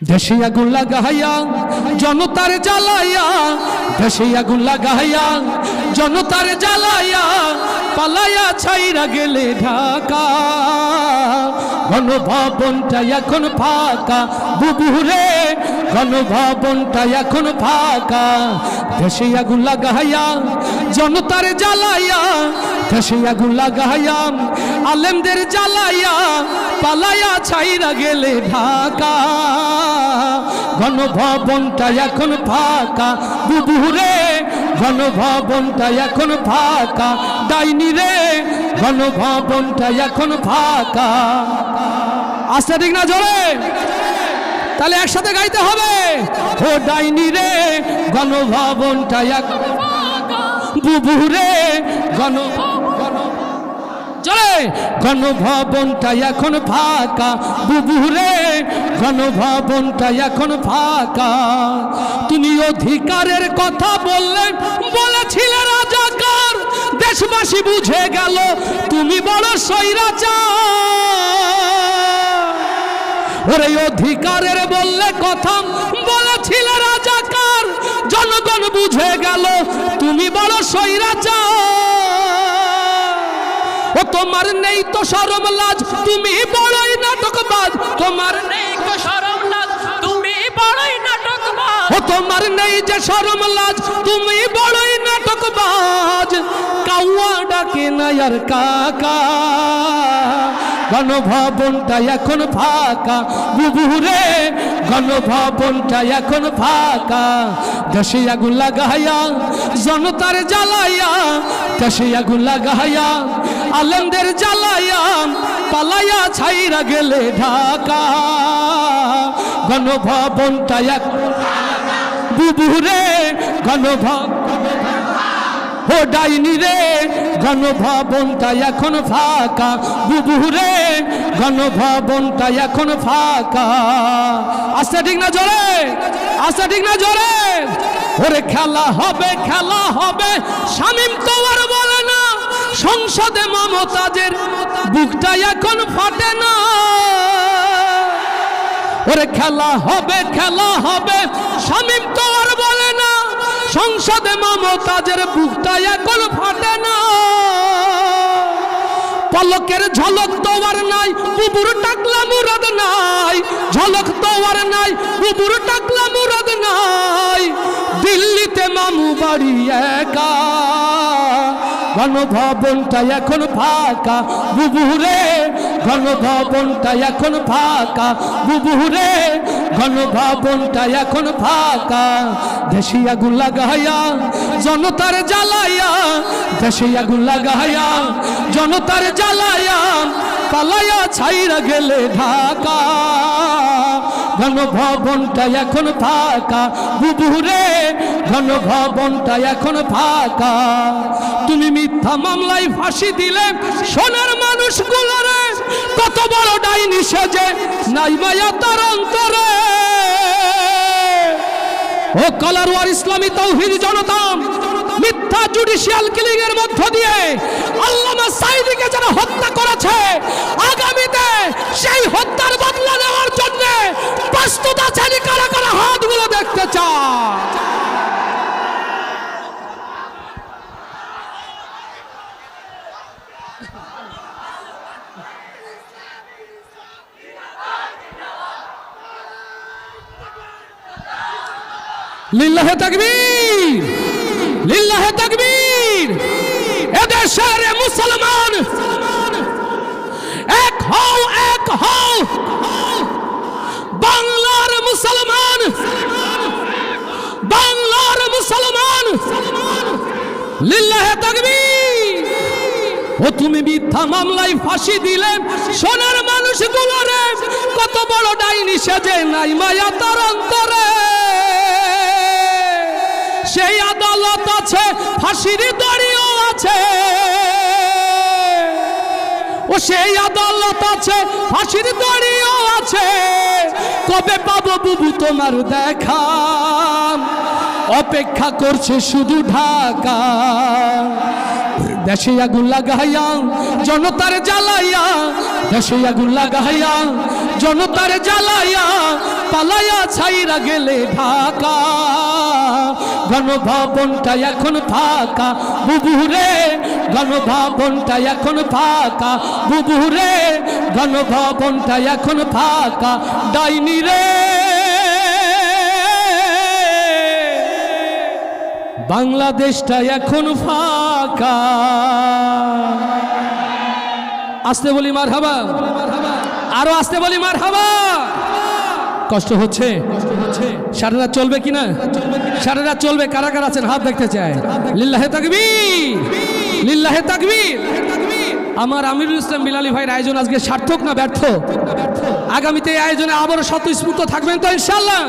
দেশে আগুন লাগাইয়া জনতার জ্বালাইয়া, দেশে আগুন লাগাইয়া জনতার জ্বালাইয়া, পালাইয়া ছাইরা গেলে ঢাকা। গণভবনটা এখন ফাঁকা বুবুরে, গণভবনটা এখন ফাঁকা। দেশে আগুন লাগাইয়া জনতার জ্বালাইয়া, দেশে আগুন লাগাইয়া আলেমদের জ্বালাইয়া, পালাইয়া ছাইরা গেলে ঢাকা। গণভবনটা এখন ফাঁকা বুবুরে, গণভবনটা এখন ফাঁকা। ডাইনি রে, গণভবনটা এখন ফাঁকা। আস্তে ঠিক না জোরে? তাহলে একসাথে গাইতে হবে। ও ডাইনি রে, গণভবনটা এখন বুবুরে, চলে গণভবনটা এখন ফাঁকা বুবুরে, গণভবনটা এখন ফাঁকা। তুমি অধিকারের কথা বলেছিলে রাজাকার, দেশবাসী বুঝে গেল তুমি বড় স্বৈরাচার। ওরে অধিকারের কথা বলেছিলে রাজাকার, জনগণ বুঝে গেল তুমি বড় স্বৈরাচার। ও তোমার নেই তো শরম লাজ, তুমি বড়ই নাটকবাজ। তোমার নেই তো শরম লাজ, তুমি বড়ই নাটকবাজ। ও তোমার নেই যে শরম লাজ, তুমি বড়ই নাটকবাজ। কাউয়া ডাকে না আর কাকা। গণভবনটা এখন ফাঁকা বুবুরে, গণভবনটা এখন ফাঁকা। দেশে আগুন লাগাইয়া জনতার জ্বালাইয়া, দেশে আগুন লাগাইয়া আলেমদের জ্বালাইয়া, পালাইয়া ছাইরা গেলে ঢাকা। গণভবনটা এখন বুবুরে, গণভবন ও ডাইনি রে, গণভবনটা এখন ফাঁকা বুবুরে, গণভবনটা এখন ফাঁকা। আস্তে ঠিক না জোরে? আস্তে ঠিক না জোরে? ওরে খেলা হবে, খেলা হবে, শামীম তো আর বলে না। সংসদে মমতাজের বুকটা এখন ফাটে না। ওরে খেলা হবে, খেলা হবে, শামীম তো আর বলে না। সংসদে মমতাজের বুকটা এখন ফাটে না। পলকের ঝলক তো আর নাই, বুবুর টাকলা মুরাদ নাই। ঝলক তো আর নাই, বুবুর টাকলা মুরাদ নাই। দিল্লিতে মামু বাড়ি একা। গণভবনটা এখন ফাঁকা বুবুরে, গণভবনটা এখন ফাঁকা বুবুরে, গণভবনটা এখন ফাঁকা। দেশে আগুন লাগাইয়া জনতার জ্বালাইয়া, দেশে আগুন লাগাইয়া জনতার জ্বালাইয়া, পালাইয়া ছাইরা গেলে ঢাকা। গণভবনটা এখন ফাঁকা বুবুরে, গণভবনটা এখন ফাঁকা। তুমি মিথ্যা মামলায় ফাঁসি দিলে সোনার মানুষগুলোরে, কত বড় ডাইনি সেজে নাই মায়া তার অন্তরে। ও কলারওয়ার ইসলামী তাওহীদ জনতা, মিথ্যা জুডিশিয়াল কিলিং এর মধ্য দিয়ে আল্লামা সাঈদীকে যারা হত্যা করেছে, আগামীতে সেই হত্যার বদলা নেওয়ার জন্য প্রস্তুত আছেন কারা কারা? হাতগুলো দেখতে চায়। লিল্লাহে তাকবীর, লিল্লাহে তাকবীর। এদেশের মুসলমান এক হও, এক হও। বাংলার মুসলমান, বাংলার মুসলমান, লিল্লাহে তাকবীর। ও তুমি মিথ্যা মামলায় ফাঁসি দিলে সোনার মানুষগুলোরে, কত বড় ডাইনি সেজে নাই মায়া তার অন্তরে। সেই আদালত আছে, ফাঁসির দড়িও আছে। ও সেই আদালত আছে, ফাঁসির দড়িও আছে। কবে পাবো বুবু তোমার দেখা? অপেক্ষা করছে শুধু ঢাকা। দেশে আগুন লাগাইয়া জনতার জ্বালাইয়া, দেশে আগুন লাগাইয়া জনতার জ্বালাইয়া, পালাইয়া ছাইরা গেলে ঢাকা। গণভবনটা এখন ফাঁকা বুবুরে, গণভবনটা এখন ফাঁকা বুবুরে, গণভবনটা এখন ফাঁকা। ডাইনি রে বাংলাদেশটা এখন ফাঁকা। আস্তে বলি মারহাবা, আরো আস্তে বলি মারহাবা। কষ্ট হচ্ছে, সারা রাত চলবে কিনা? সারা রাত চলবে। কারা কারা আছেন হাত দেখতে চায়? লিল্লাহে তাকবীর, লিল্লাহে তাকবীর। আমার আমিরুল ইসলাম বিলালী ভাইয়ের আয়োজন আজকে সার্থক না ব্যর্থ? আগামীতে এই আয়োজনে আবারও স্বতঃস্ফূর্ত থাকবেন তো ইনশাআল্লাহ?